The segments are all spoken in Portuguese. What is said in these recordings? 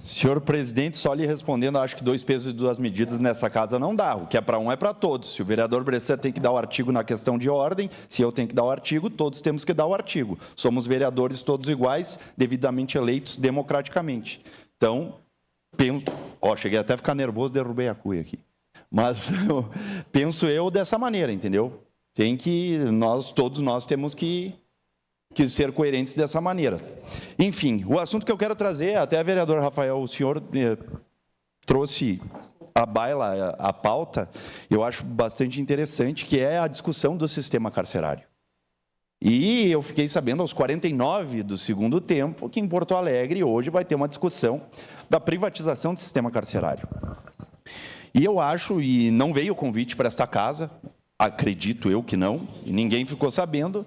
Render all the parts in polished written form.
Senhor presidente, só lhe respondendo, acho que 2 pesos e 2 medidas nessa casa não dá. O que é para um é para todos. Se o vereador Bressan tem que dar o artigo na questão de ordem, se eu tenho que dar o artigo, todos temos que dar o artigo. Somos vereadores todos iguais, devidamente eleitos democraticamente. Então, penso... cheguei até a ficar nervoso, derrubei a cuia aqui. Mas penso eu dessa maneira, entendeu? Todos nós temos que ser coerentes dessa maneira. Enfim, o assunto que eu quero trazer, até vereador Rafael, o senhor trouxe à baila a pauta, eu acho bastante interessante, que é a discussão do sistema carcerário. E eu fiquei sabendo aos 49 do segundo tempo que em Porto Alegre hoje vai ter uma discussão da privatização do sistema carcerário. E eu acho, e não veio o convite para esta casa, acredito eu que não, e ninguém ficou sabendo,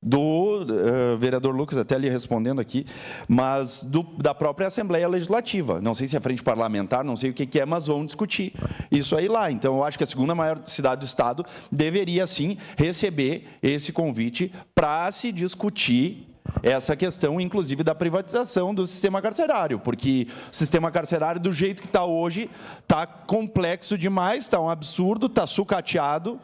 do vereador Lucas, até lhe respondendo aqui, mas da própria Assembleia Legislativa. Não sei se é frente parlamentar, não sei o que é, mas vão discutir isso aí lá. Então, eu acho que a segunda maior cidade do Estado deveria, sim, receber esse convite para se discutir essa questão, inclusive, da privatização do sistema carcerário, porque o sistema carcerário, do jeito que está hoje, está complexo demais, está um absurdo, está sucateado,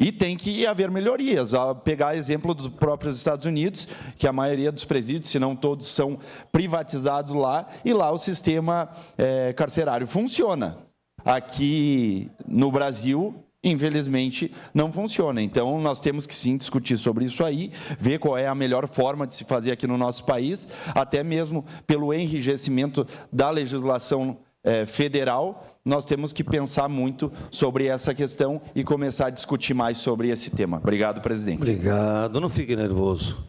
e tem que haver melhorias. A pegar exemplo dos próprios Estados Unidos, que a maioria dos presídios, se não todos, são privatizados lá, e lá o sistema carcerário funciona. Aqui no Brasil, infelizmente, não funciona. Então, nós temos que sim discutir sobre isso aí, ver qual é a melhor forma de se fazer aqui no nosso país, até mesmo pelo enrijecimento da legislação federal, nós temos que pensar muito sobre essa questão e começar a discutir mais sobre esse tema. Obrigado, presidente. Obrigado. Não fique nervoso.